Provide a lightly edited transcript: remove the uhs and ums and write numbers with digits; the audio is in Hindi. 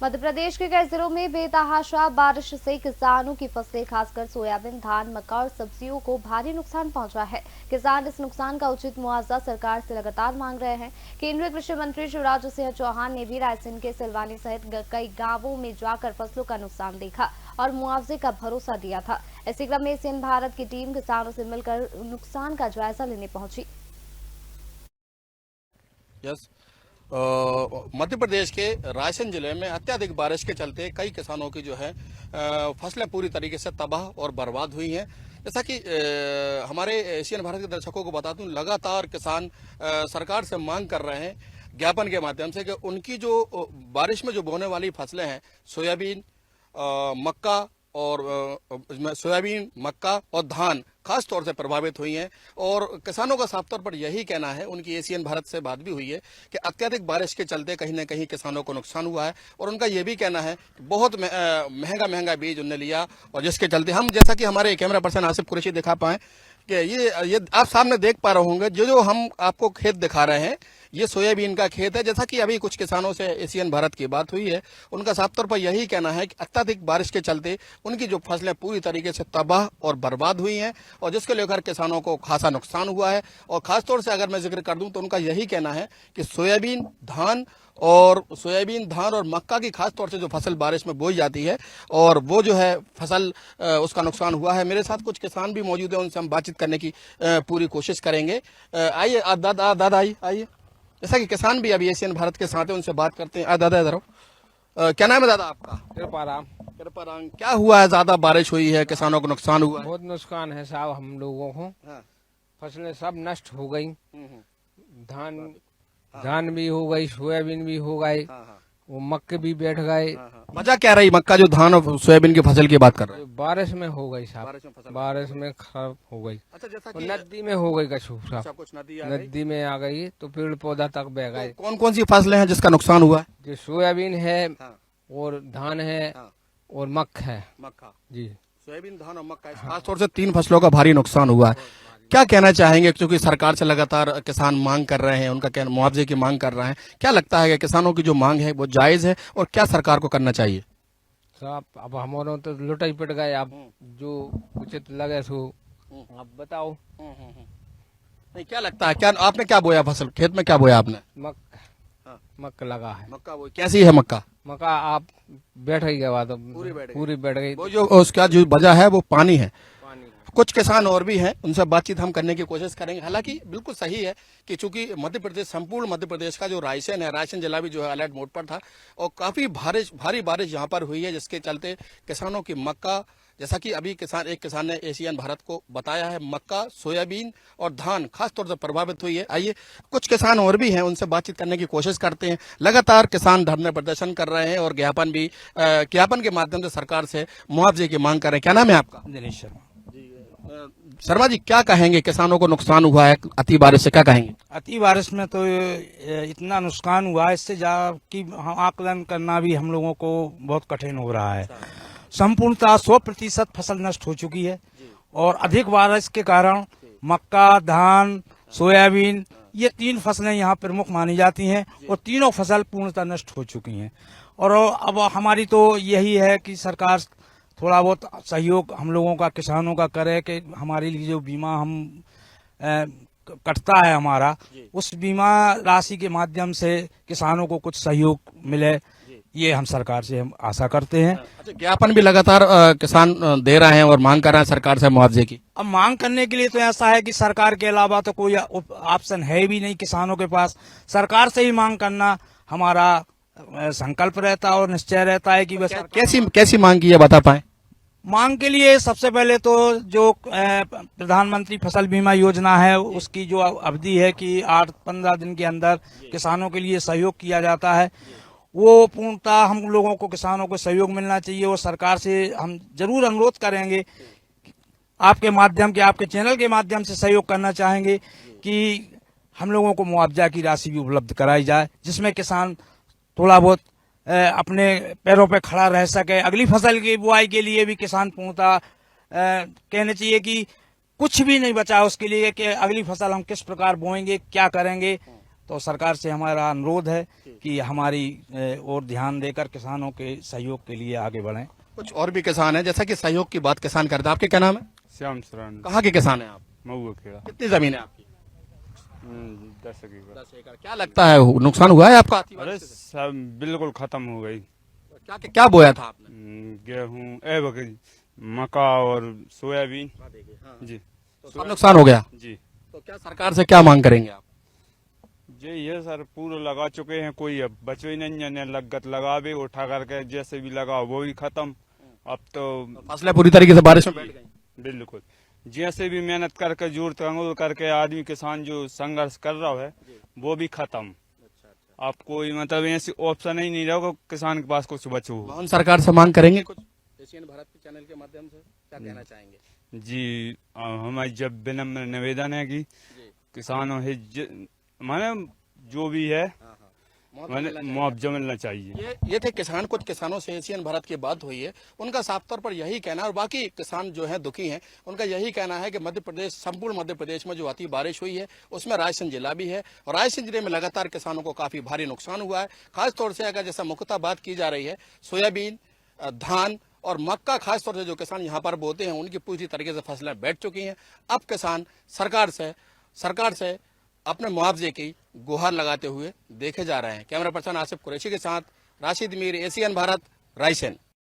मध्य प्रदेश के कई जिलों में बेतहाशा बारिश से किसानों की फसलें खासकर सोयाबीन, धान, मक्का और सब्जियों को भारी नुकसान पहुंचा है। किसान इस नुकसान का उचित मुआवजा सरकार से लगातार मांग रहे हैं। केंद्रीय कृषि मंत्री शिवराज सिंह चौहान ने भी रायसेन के सिलवानी सहित कई गांवों में जाकर फसलों का नुकसान देखा और मुआवजे का भरोसा दिया था। इसी क्रम में एशियन भारत की टीम किसानों से मिलकर नुकसान का जायजा लेने पहुंची। मध्य प्रदेश के रायसेन जिले में अत्यधिक बारिश के चलते कई किसानों की जो है फसलें पूरी तरीके से तबाह और बर्बाद हुई हैं। जैसा कि हमारे एशियन भारत के दर्शकों को बता दूं, लगातार किसान सरकार से मांग कर रहे हैं ज्ञापन के माध्यम से कि उनकी जो बारिश में जो बोने वाली फसलें हैं, सोयाबीन, मक्का और सोयाबीन, मक्का और धान खास तौर से प्रभावित हुई हैं। और किसानों का साफ तौर पर यही कहना है, उनकी एशियन भारत से बात भी हुई है कि अत्यधिक बारिश के चलते कहीं न कहीं किसानों को नुकसान हुआ है। और उनका ये भी कहना है कि बहुत महंगा बीज उन्होंने लिया और जिसके चलते हम, जैसा कि हमारे कैमरा पर्सन आसिफ कुरैशी दिखा पाए कि ये आप सामने देख पा रहे होंगे, जो हम आपको खेत दिखा रहे हैं ये सोयाबीन का खेत है। जैसा कि अभी कुछ किसानों से एशियन भारत की बात हुई है, उनका साफ तौर पर यही कहना है कि अत्यधिक बारिश के चलते उनकी जो फसलें पूरी तरीके से तबाह और बर्बाद हुई हैं और जिसको लेकर किसानों को खासा नुकसान हुआ है। और खासतौर से अगर मैं जिक्र कर दूं तो उनका यही कहना है कि सोयाबीन, धान और मक्का की खास तौर से जो फसल बारिश में बोई जाती है और वो जो है फसल उसका नुकसान हुआ है। मेरे साथ कुछ किसान भी मौजूद है, उनसे हम बातचीत करने की पूरी कोशिश करेंगे। आइए दादा आइए। जैसा कि किसान भी अभी एशियन भारत के साथ है, उनसे बात करते हैं। दादा इधर आओ। क्या नाम है दादा आपका? कृपाराम। क्या हुआ है? ज्यादा बारिश हुई है, किसानों को नुकसान हुआ है? बहुत नुकसान है साहब, हम लोगों को। हाँ। फसलें सब नष्ट हो गई। धान भी हो गई, सोयाबीन भी हो गई। हाँ। वो मक्के भी बैठ गए। वजह क्या रही मक्का, जो धान और सोयाबीन की फसल की बात कर रहे हैं? बारिश में हो गई साहब, बारिश में खराब हो गई। अच्छा, जैसा कि नदी में हो गई कछु अच्छा, साहब, कुछ नदी में आ गई तो पेड़ पौधा तक बह गए। तो कौन कौन सी फसलें हैं जिसका नुकसान हुआ है? जो सोयाबीन है हाँ। और धान है। हाँ। और मक्का जी। सोयाबीन, धान और मक्का, खासतौर से 3 फसलों का भारी नुकसान हुआ है। क्या कहना चाहेंगे, क्योंकि सरकार से लगातार किसान मांग कर रहे हैं, उनका मुआवजे की मांग कर रहे हैं। क्या लगता है कि किसानों की जो मांग है वो जायज है और क्या सरकार को करना चाहिए? साहब अब हमारे तो लुटाई पिट गए, अब जो उचित लगे सो अब बताओ। नहीं, क्या लगता है, क्या आपने क्या बोया फसल खेत में, क्या बोया आपने? मक्का लगा है। मक्का बोई, कैसी है मक्का? मक्का आप बैठ ही गया तो पूरी बैठ गई। वो जो उसका जो वजह है वो पानी है। कुछ किसान और भी हैं, उनसे बातचीत हम करने की कोशिश करेंगे। हालांकि बिल्कुल सही है कि चूंकि संपूर्ण मध्य प्रदेश का जो रायसेन है, रायसेन जिला भी जो है अलर्ट मोड पर था और काफी भारी बारिश यहाँ पर हुई है, जिसके चलते किसानों की मक्का, जैसा कि अभी एक किसान ने एशियन भारत को बताया है, मक्का, सोयाबीन और धान खासतौर से प्रभावित हुई है। आइए कुछ किसान और भी हैं, उनसे बातचीत करने की कोशिश करते हैं। लगातार किसान धरने प्रदर्शन कर रहे हैं और ज्ञापन के माध्यम से सरकार से मुआवजे की मांग कर रहे हैं। क्या नाम है आपका? दिनेश शर्मा। शर्मा जी, क्या कहेंगे, किसानों को नुकसान हुआ है अति बारिश से, क्या कहेंगे? अति बारिश में तो इतना नुकसान हुआ है, इससे कि आकलन करना भी हम लोगों को बहुत कठिन हो रहा है। संपूर्णतः 100% फसल नष्ट हो चुकी है और अधिक बारिश के कारण मक्का, धान, सोयाबीन, ये 3 फसलें यहाँ प्रमुख मानी जाती हैं और तीनों फसल पूर्णतः नष्ट हो चुकी हैं। और अब हमारी तो यही है कि सरकार थोड़ा बहुत सहयोग हम लोगों का, किसानों का करे कि हमारे लिए जो बीमा हम कटता है हमारा, उस बीमा राशि के माध्यम से किसानों को कुछ सहयोग मिले, ये हम सरकार से हम आशा करते हैं। अच्छा, ज्ञापन भी लगातार किसान दे रहे हैं और मांग कर रहे हैं सरकार से मुआवजे की। अब मांग करने के लिए तो ऐसा है कि सरकार के अलावा तो कोई ऑप्शन है भी नहीं किसानों के पास। सरकार से ही मांग करना हमारा संकल्प रहता है और निश्चय रहता है कि बस। कैसी मांग की है, बता पाए? मांग के लिए सबसे पहले तो जो प्रधानमंत्री फसल बीमा योजना है, उसकी जो अवधि है कि 8-15 दिन के अंदर किसानों के लिए सहयोग किया जाता है, वो पूर्णतः हम लोगों को, किसानों को सहयोग मिलना चाहिए। और सरकार से हम जरूर अनुरोध करेंगे, आपके माध्यम के, आपके चैनल के माध्यम से सहयोग करना चाहेंगे कि हम लोगों को मुआवजा की राशि भी उपलब्ध कराई जाए, जिसमें किसान थोड़ा बहुत अपने पैरों पे खड़ा रह सके। अगली फसल की बुआई के लिए भी किसान पूर्णतः कहने चाहिए कि कुछ भी नहीं बचा उसके लिए कि अगली फसल हम किस प्रकार बोएंगे, क्या करेंगे। तो सरकार से हमारा अनुरोध है कि हमारी ओर ध्यान देकर किसानों के सहयोग के लिए आगे बढ़ें। कुछ और भी किसान हैं, जैसा कि सहयोग की बात किसान करते हैं। आपके क्या नाम है? श्याम सरान कहाँ के किसान हैं आप? मऊआ खेड़ा। कितनी जमीन है आपकी? 10 एकड़। 10 एकड़। क्या लगता है नुकसान हुआ है आपका? अरे सब बिल्कुल खत्म हो गई। क्या क्या बोया था आपने? गेहूं बकरी मक्का और सोयाबीन जी। तो सब नुकसान हो गया जी। तो क्या सरकार से क्या मांग करेंगे आप? जी ये सर पूरा लगा चुके हैं, कोई अब बचे ही नहीं है, लागत लगावे उठा करके जैसे भी लगाओ वो भी खत्म। अब तो फसलें पूरी तरीके से बारिश में बैठ गई। बिल्कुल जैसे भी मेहनत करके जोर तंगुल करके आदमी किसान जो संघर्ष कर रहा है वो भी खत्म। अब कोई मतलब ऐसी ऑप्शन ही नहीं रहा किसान के पास कुछ बचो। मोहन सरकार से मांग करेंगे कुछ? एशियन भारत के चैनल के माध्यम से क्या कहना चाहेंगे? जी हमारी जब विनम्र निवेदन है कि किसानों माने जो भी है माने मुआवजा मिलना चाहिए। ये थे किसान। कुछ किसानों से एशियन भारत की बात हुई है, उनका साफ तौर पर यही कहना है, और बाकी किसान जो है दुखी हैं, उनका यही कहना है कि मध्य प्रदेश, संपूर्ण मध्य प्रदेश में जो अति बारिश हुई है उसमें रायसेन जिला भी है, और रायसेन जिले में लगातार किसानों को काफी भारी नुकसान हुआ है। खासतौर से अगर जैसा मुख्यतः बात की जा रही है, सोयाबीन, धान और मक्का खासतौर से जो किसान यहाँ पर बोते हैं उनकी पूरी तरीके से फसलें बैठ चुकी हैं। अब किसान सरकार से अपने मुआवजे की गुहार लगाते हुए देखे जा रहे हैं। कैमरा पर्सन आसिफ कुरैशी के साथ राशिद मीर, एशियन भारत, रायसेन।